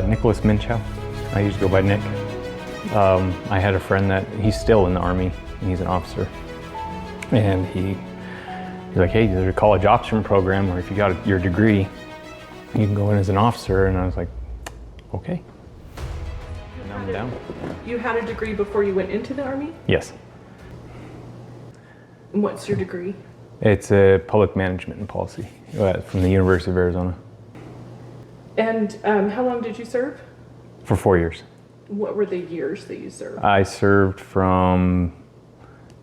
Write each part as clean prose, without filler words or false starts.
Nick Muenchow. I used to go by Nick. I had a friend that he's still in the Army, and he's an officer. And he's like, hey, there's a college option program where if you got your degree, you can go in as an officer. And I was like, okay. And I'm down. You had a degree before you went into the Army? Yes. And what's your degree? It's a public management and policy from the University of Arizona. And how long did you serve? For 4 years. What were the years that you served? I served from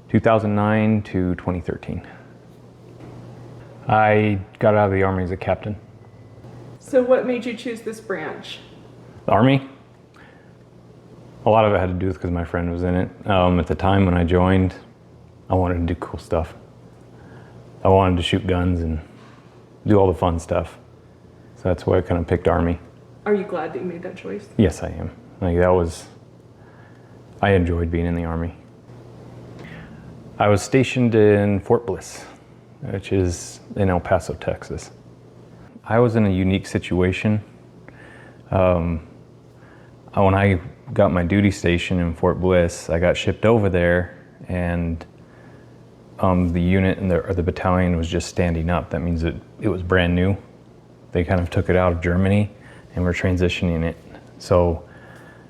2009 to 2013. I got out of the Army as a captain. So what made you choose this branch? The Army? A lot of it had to do with because my friend was in it. At the time when I joined, I wanted to do cool stuff. I wanted to shoot guns and do all the fun stuff. So that's why I kind of picked Army. Are you glad that you made that choice? Yes, I am. I enjoyed being in the Army. I was stationed in Fort Bliss, which is in El Paso, Texas. I was in a unique situation. When I got my duty station in Fort Bliss, I got shipped over there, and the unit or the battalion was just standing up. That means it was brand new. They kind of took it out of Germany and were transitioning it. So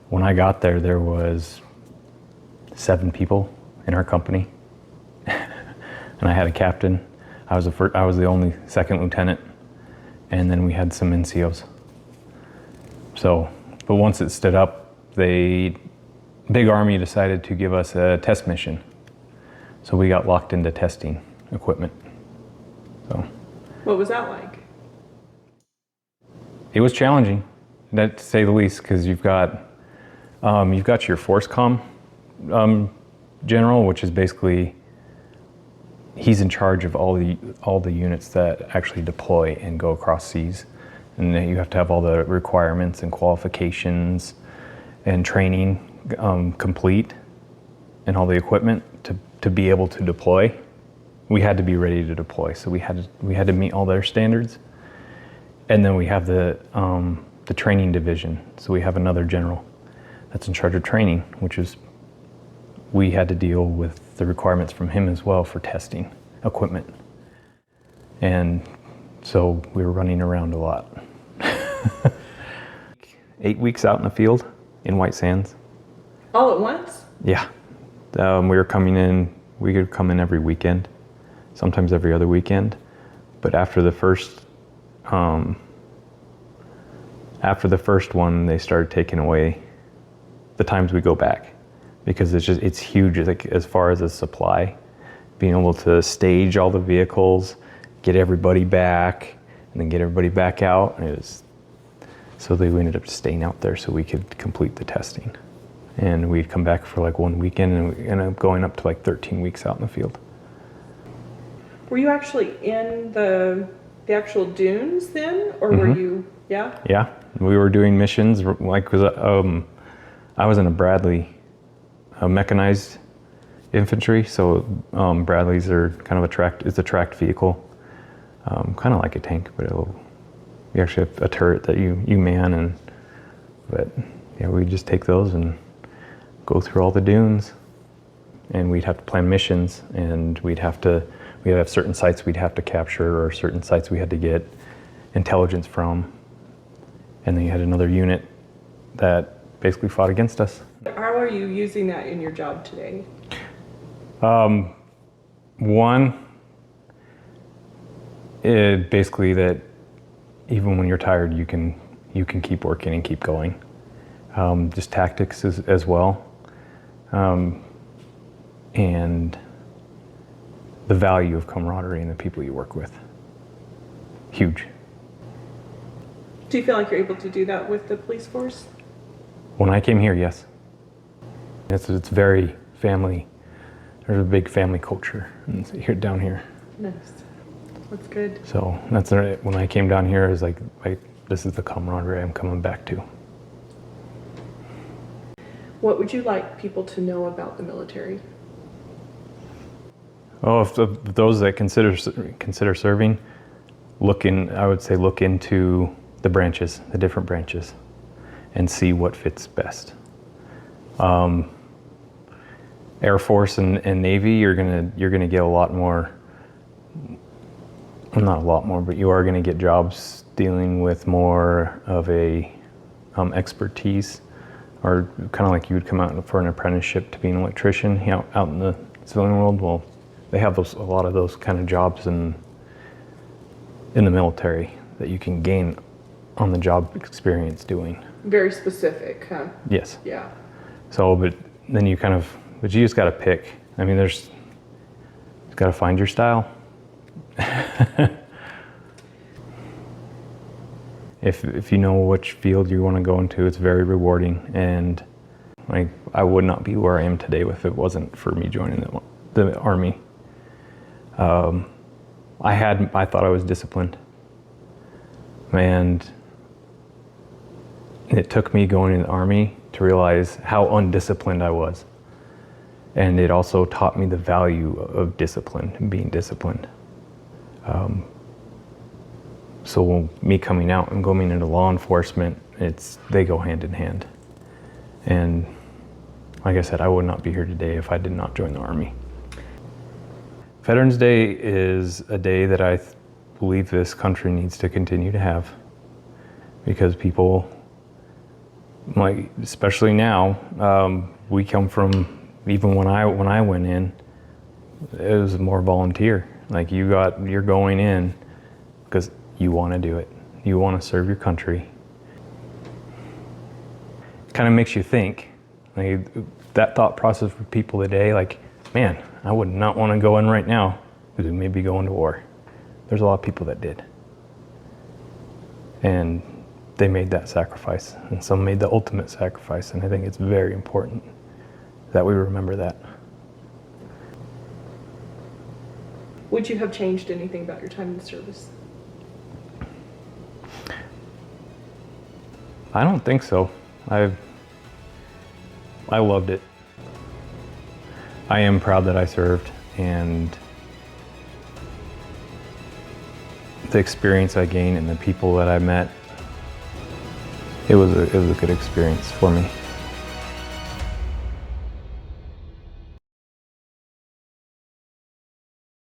when I got there, there was 7 people in our company, and I had a captain. I was the only second lieutenant, and then we had some NCOs. So, but once it stood up, Big Army decided to give us a test mission. So we got locked into testing equipment. So, what was that like? It was challenging, to say the least, because you've got your force comm general, which is basically he's in charge of all the units that actually deploy and go across seas, and then you have to have all the requirements and qualifications and training complete, and all the equipment to be able to deploy. We had to be ready to deploy, so we had to meet all their standards. And then we have the training division. So we have another general that's in charge of training, we had to deal with the requirements from him as well for testing equipment. And so we were running around a lot. 8 weeks out in the field in White Sands. All at once? Yeah. We would come in every weekend, sometimes every other weekend. But after the first one, they started taking away the times we go back, because it's huge. Like, as far as the supply, being able to stage all the vehicles, get everybody back, and then get everybody back out. So we ended up staying out there so we could complete the testing. And we'd come back for like 1 weekend, and we ended up going up to like 13 weeks out in the field. Were you actually in the actual dunes then, or were you? Yeah. Yeah, we were doing missions. Like, I was in a Bradley, mechanized infantry. So Bradleys are kind of it's a tracked vehicle, kind of like a tank, but you actually have a turret that you man, but yeah, we'd just take those and go through all the dunes, and we'd have to plan missions, and we'd have certain sites we'd have to capture, or certain sites we had to get intelligence from, and then you had another unit that basically fought against us. How are you using that in your job today? One, basically that even when you're tired, you can keep working and keep going. Just tactics as well. And the value of camaraderie and the people you work with. Huge. Do you feel like you're able to do that with the police force? When I came here, yes. It's very family. There's a big family culture down here. Nice. That's good. So that's when I came down here, it was like this is the camaraderie I'm coming back to. What would you like people to know about the military? Oh, if those that consider serving, I would say look into the branches, the different branches. and see what fits best. Air Force and Navy, you're gonna get a lot more. Not a lot more, but you are gonna get jobs dealing with more of a expertise, or kind of like you would come out for an apprenticeship to be an electrician out in the civilian world. Well, they have a lot of those kind of jobs in the military that you can gain on the job experience doing. Very specific, huh? Yes. Yeah. So, but then you just got to pick. I mean, you got to find your style. If you know which field you want to go into, it's very rewarding, and I would not be where I am today if it wasn't for me joining the Army. I thought I was disciplined, and it took me going in the Army to realize how undisciplined I was, and it also taught me the value of discipline and being disciplined. So me coming out and going into law enforcement, they go hand in hand. And like I said, I would not be here today if I did not join the Army. Veterans Day is a day that I believe this country needs to continue to have, because people, like, especially now, we come from, even when I went in, it was more volunteer. Like, you're going in because you want to do it. You want to serve your country. It kind of makes you think. Like, that thought process for people today, like, man, I would not want to go in right now because we may be going to war. There's a lot of people that did. And they made that sacrifice. And some made the ultimate sacrifice. And I think it's very important that we remember that. Would you have changed anything about your time in the service? I don't think so. I loved it. I am proud that I served, and the experience I gained and the people that I met, it was a good experience for me.